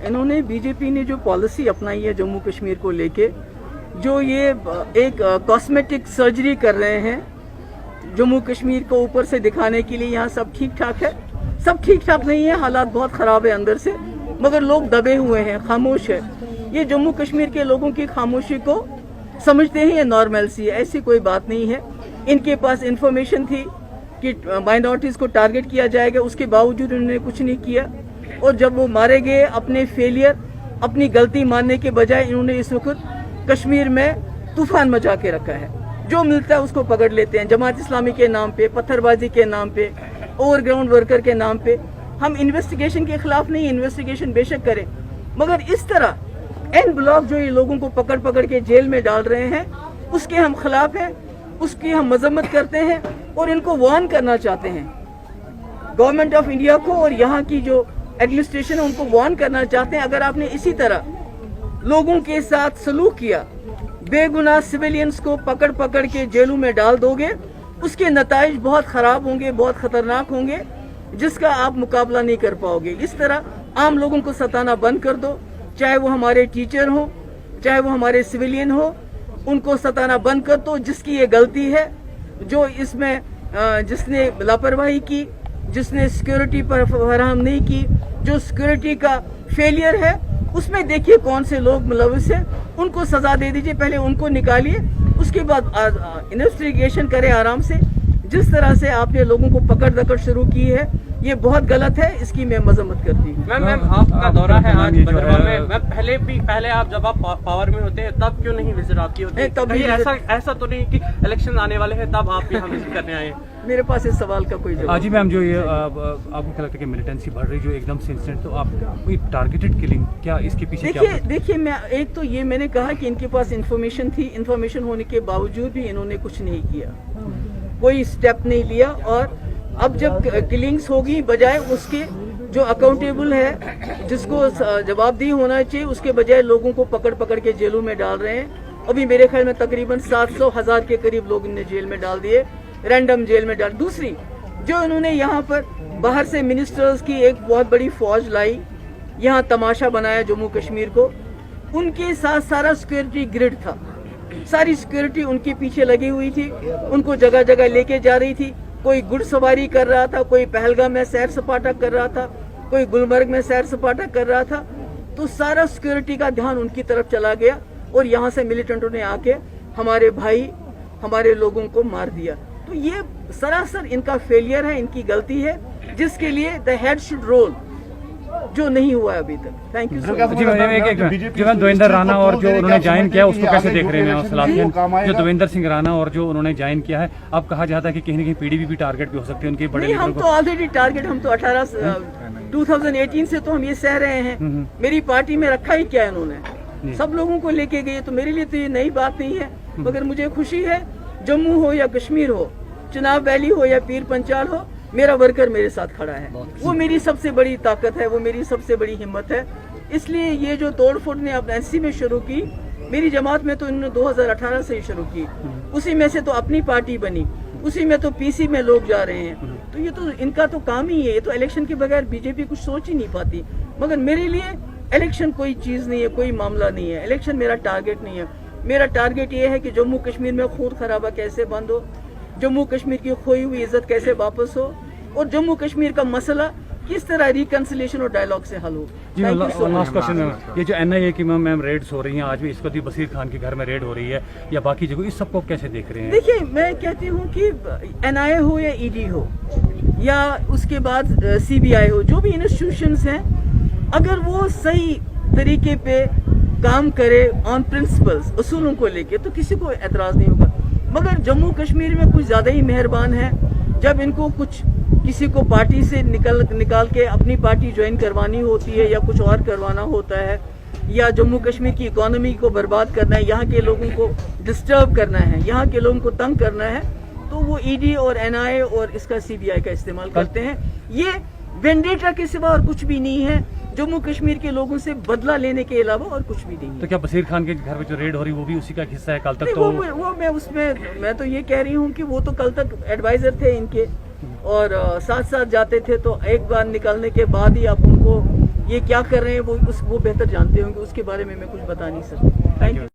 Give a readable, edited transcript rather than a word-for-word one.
इन्होंने बीजेपी ने जो पॉलिसी अपनाई है जम्मू कश्मीर को लेके, जो ये एक कॉस्मेटिक सर्जरी कर रहे हैं जम्मू कश्मीर को ऊपर से दिखाने के लिए यहाँ सब ठीक ठाक है, सब ठीक ठाक नहीं है, हालात बहुत ख़राब है अंदर से, मगर लोग दबे हुए हैं, खामोश है। ये जम्मू कश्मीर के लोगों की खामोशी को समझते हैं ये नॉर्मलसी है, ऐसी कोई बात नहीं है। इनके पास इंफॉर्मेशन थी कि माइनॉरिटीज़ को टारगेट किया जाएगा, उसके बावजूद उन्होंने कुछ नहीं किया। और जब वो मारे गए, अपने फेलियर, अपनी गलती मानने के बजाय इन्होंने इस वक्त कश्मीर में तूफान मचा के रखा है। जो मिलता है उसको पकड़ लेते हैं, जमात इस्लामी के नाम पे, पत्थरबाजी के नाम पे, ओवरग्राउंड वर्कर के नाम पे। हम इन्वेस्टिगेशन के खिलाफ नहीं, इन्वेस्टिगेशन बेशक करें, मगर इस तरह एन ब्लॉक जो ये लोगों को पकड़ पकड़ के जेल में डाल रहे हैं, उसके हम खिलाफ हैं, उसकी हम मजम्मत करते हैं और इनको वार्न करना चाहते हैं। गवर्नमेंट ऑफ इंडिया को और यहाँ की जो एडमिनिस्ट्रेशन है उनको वार्न करना चाहते हैं, अगर आपने इसी तरह लोगों के साथ सलूक किया, बेगुनाह सिविलियंस को पकड़ पकड़ के जेलों में डाल दोगे, उसके नताइज बहुत ख़राब होंगे, बहुत ख़तरनाक होंगे, जिसका आप मुकाबला नहीं कर पाओगे। इस तरह आम लोगों को सताना बंद कर दो, चाहे वो हमारे टीचर हो, चाहे वो हमारे सिविलियन हो, उनको सताना बंद कर दो। जिसकी ये गलती है, जो इसमें जिसने लापरवाही की, जिसने सिक्योरिटी पर फराहम नहीं की, जो सिक्योरिटी का फेलियर है, उसमें देखिए कौन से लोग मुलविस हैं, उनको सजा दे दीजिए, पहले उनको निकालिए, उसके बाद इन्वेस्टिगेशन करें आराम से। जिस तरह से आपने लोगों को पकड़ दकड़ शुरू की है, ये बहुत गलत है, इसकी मैं मजम्मत करती हूँ। मैम आपका दौरा है आज भद्रवाह में, मैम पहले आप जब आप पावर में होते हैं तब क्यों नहीं विजिट आपकी होती है? तभी ऐसा तो नहीं कि इलेक्शन आने वाले हैं तब आप यहाँ विजिट करने आए? मेरे पास इस सवाल का कोई जवाब। जी मैम, जो ये आपको क्या लगता है कि मिलिटेंसी बढ़ रही जो एकदम से इंसिडेंट, तो आप कोई टारगेटेड किलिंग, क्या इसके पीछे क्या? देखिए मैं एक तो ये मैंने कहा कि इनके पास इंफॉर्मेशन थी, इंफॉर्मेशन होने के बावजूद भी इन्होंने कुछ नहीं किया, कोई स्टेप नहीं लिया। और अब जब किलिंग्स होगी, बजाय उसके जो अकाउंटेबल है, जिसको जवाबदेही होना चाहिए, उसके बजाय लोगों को पकड़ पकड़ के जेलों में डाल रहे हैं। अभी मेरे ख्याल में तकरीबन 700,000 के करीब लोग इन्हें जेल में डाल दिए, रैंडम जेल में डाल। दूसरी, जो इन्होंने यहाँ पर बाहर से मिनिस्टर्स की एक बहुत बड़ी फौज लाई, यहाँ तमाशा बनाया जम्मू कश्मीर को, उनके साथ सारा सिक्योरिटी ग्रिड था, सारी सिक्योरिटी उनके पीछे लगी हुई थी, उनको जगह जगह लेके जा रही थी। कोई घुड़सवारी कर रहा था, कोई पहलगाम में सैर सपाटा कर रहा था, कोई गुलमर्ग में सैर सपाटा कर रहा था। तो सारा सिक्योरिटी का ध्यान उनकी तरफ चला गया और यहाँ से मिलिटेंटों ने आके हमारे भाई, हमारे लोगों को मार दिया। तो ये सरासर इनका फेलियर है, इनकी गलती है, जिसके लिए द हेड शुड रोल, जो नहीं हुआ अभी तक। Thank you. जो देवेंद्र राणा और जो उन्होंने ज्वाइन किया उसको कैसे देख रहे हैं? जो देवेंद्र सिंह राणा और जो उन्होंने ज्वाइन किया है, अब कहा जाता है कि कहीं न कहीं पीडीपी भी टारगेट भी हो सकती है उनके बड़े। हम तो ऑलरेडी टारगेट, हम तो 2018 से तो हम ये सह रहे हैं। मेरी पार्टी में रखा ही क्या इन्होंने, सब लोगों को लेके गए, तो मेरे लिए तो ये नई बात नहीं है। मगर मुझे खुशी है, जम्मू हो या कश्मीर हो, चुनाव वैली हो या पीर पंचाल हो, मेरा वर्कर मेरे साथ खड़ा है। वो मेरी सबसे बड़ी ताकत है, वो मेरी सबसे बड़ी हिम्मत है। इसलिए ये जो तोड़ फोड़ ने अब एनसी में शुरू की, मेरी जमात में तो इन्होंने 2018 से ही शुरू की, उसी में से तो अपनी पार्टी बनी, उसी में तो पीसी में लोग जा रहे हैं। तो ये तो इनका तो काम ही है, ये तो इलेक्शन के बगैर बीजेपी कुछ सोच ही नहीं पाती। मगर मेरे लिए इलेक्शन कोई चीज़ नहीं है, कोई मामला नहीं है। इलेक्शन मेरा टारगेट नहीं है। मेरा टारगेट ये है कि जम्मू कश्मीर में खून खराबा कैसे बंद हो, जम्मू कश्मीर की खोई हुई इज्जत कैसे वापस हो, और जम्मू कश्मीर का मसला किस तरह रिकंसिलिएशन और डायलॉग से हल हो। जी लास्ट क्वेश्चन है, ये जो एनआईए की मैम रेड्स हो रही हैं, आज भी इस वक्त बसीर खान के घर में रेड हो रही है या बाकी जगह, इस सबको कैसे देख रहे हैं? देखिए, मैं कहती हूँ कि एनआईए हो या ईडी हो या उसके बाद सीबीआई हो, जो भी इंस्टीट्यूशंस हैं, अगर वो सही तरीके पे काम करे ऑन प्रिंसिपल्स, उसूलों को लेके, तो किसी को एतराज़ नहीं होगा। मगर जम्मू कश्मीर में कुछ ज़्यादा ही मेहरबान है। जब इनको कुछ किसी को पार्टी से निकाल के अपनी पार्टी ज्वाइन करवानी होती है या कुछ और करवाना होता है, या जम्मू कश्मीर की इकोनॉमी को बर्बाद करना है, यहाँ के लोगों को डिस्टर्ब करना है, यहाँ के लोगों को तंग करना है, तो वो ईडी और एनआईए और इसका सीबीआई का इस्तेमाल करते हैं। ये वेंडेटा के सिवा और कुछ भी नहीं है, जम्मू कश्मीर के लोगों से बदला लेने के अलावा और कुछ भी नहीं है। तो क्या बसीर खान के घर में जो रेड हो रही वो भी उसी का हिस्सा है? कल तक तो मैं तो ये कह रही हूँ कि वो तो कल तक एडवाइजर थे इनके, और साथ साथ जाते थे, तो एक बार निकलने के बाद ही आप उनको یہ کیا کر رہے ہیں وہ بہتر جانتے ہوں گے, اس کے بارے میں کچھ بتا نہیں سکتا. Thank you.